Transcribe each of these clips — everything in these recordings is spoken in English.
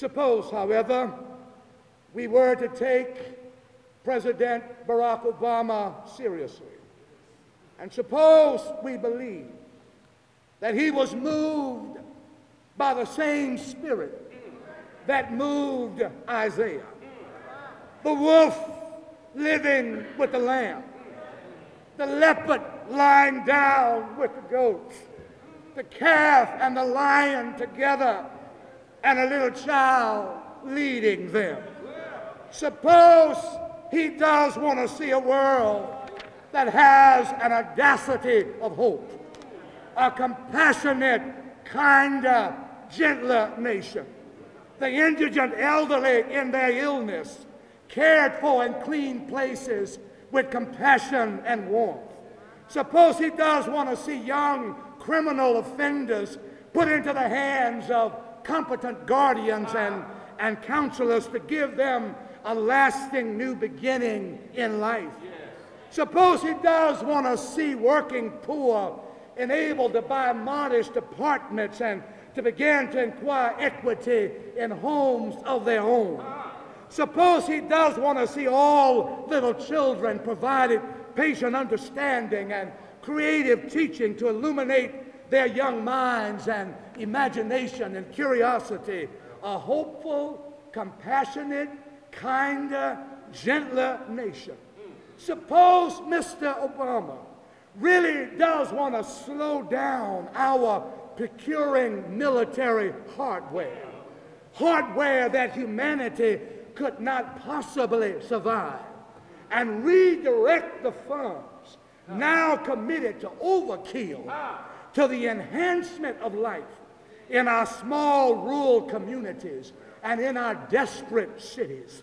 Suppose, however, we were to take President Barack Obama seriously, and suppose we believe that he was moved by the same spirit that moved Isaiah, the wolf living with the lamb, the leopard lying down with the goats, the calf and the lion together, and a little child leading them. Suppose he does want to see a world that has an audacity of hope, a compassionate, kinder, gentler nation, the indigent elderly in their illness, cared for in clean places with compassion and warmth. Suppose he does want to see young criminal offenders put into the hands of competent guardians and counselors to give them a lasting new beginning in life. Suppose he does want to see working poor enabled to buy modest apartments and to begin to acquire equity in homes of their own. Suppose he does want to see all little children provided patient understanding and creative teaching to illuminate their young minds and imagination and curiosity. A hopeful, compassionate, kinder, gentler nation. Suppose Mr. Obama really does want to slow down our procuring military hardware that humanity could not possibly survive, and redirect the funds now committed to overkill to the enhancement of life in our small rural communities and in our desperate cities.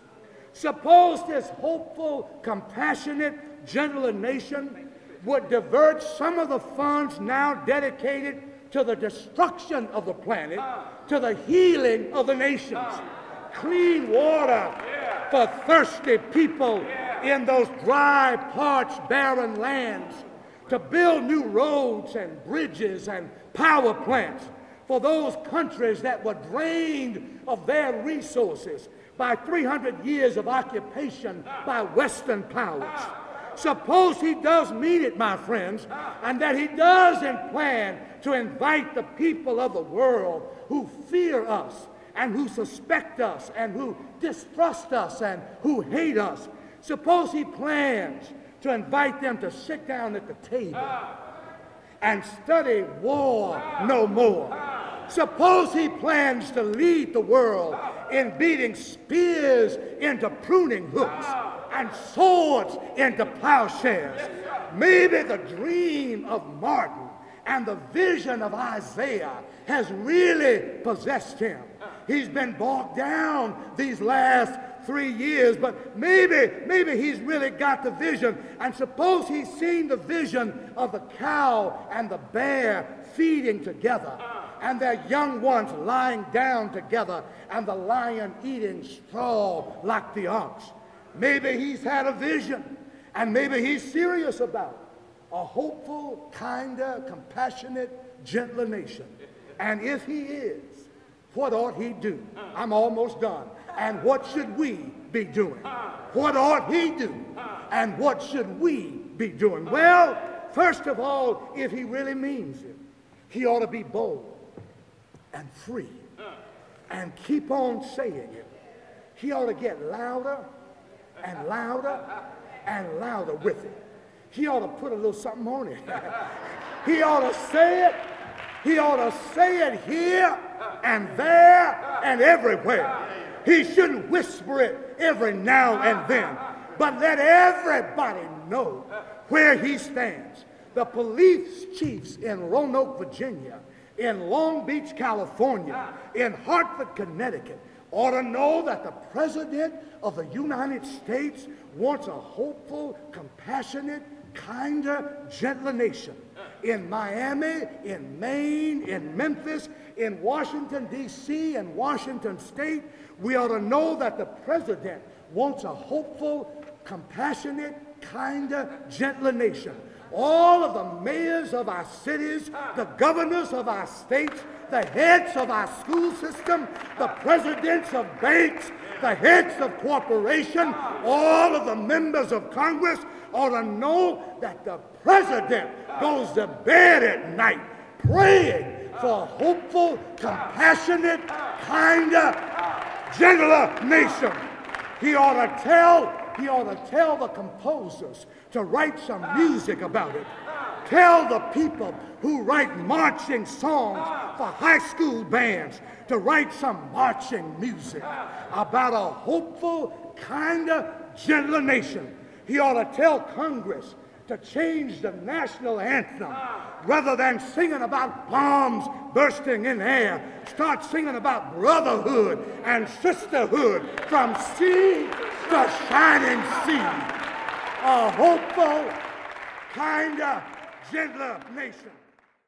Suppose this hopeful, compassionate, gentler nation would divert some of the funds now dedicated to the destruction of the planet, to the healing of the nations. Clean water for thirsty people in those dry, parched, barren lands, to build new roads and bridges and power plants for those countries that were drained of their resources by 300 years of occupation by Western powers. Suppose he does mean it, my friends, and that he doesn't plan to invite the people of the world who fear us and who suspect us and who distrust us and who hate us. Suppose he plans to invite them to sit down at the table and study war no more. Suppose he plans to lead the world in beating spears into pruning hooks and swords into plowshares. Maybe the dream of Martin and the vision of Isaiah has really possessed him. He's been bogged down these last 3 years, but maybe he's really got the vision. And suppose he's seen the vision of the cow and the bear feeding together, and their young ones lying down together, and the lion eating straw like the ox. Maybe he's had a vision, and maybe he's serious about it. A hopeful, kinder, compassionate, gentler nation. And if he is, what ought he do? I'm almost done. And what should we be doing? What ought he do? And what should we be doing? Well, first of all, if he really means it, he ought to be bold and free and keep on saying it. He ought to get louder and louder and louder with it. He ought to put a little something on it. He ought to say it. He ought to say it here and there and everywhere. He shouldn't whisper it every now and then, but let everybody know where he stands. The police chiefs in Roanoke, Virginia, in Long Beach, California, in Hartford, Connecticut, ought to know that the President of the United States wants a hopeful, compassionate, kinder, gentler nation. In Miami, in Maine, in Memphis, in Washington, D.C., and Washington State, we ought to know that the President wants a hopeful, compassionate, kinder, gentler nation. all of the mayors of our cities, the governors of our states, the heads of our school system, the presidents of banks, the heads of corporations, all of the members of Congress ought to know that the president goes to bed at night praying for a hopeful, compassionate, kinder, gentler nation. He ought to tell the composers to write some music about it. Tell the people who write marching songs for high school bands to write some marching music about a hopeful, kinder, gentler nation. He ought to tell Congress to change the national anthem. Rather than singing about bombs bursting in air, start singing about brotherhood and sisterhood from sea to shining sea. A hopeful, kinder, gentler nation.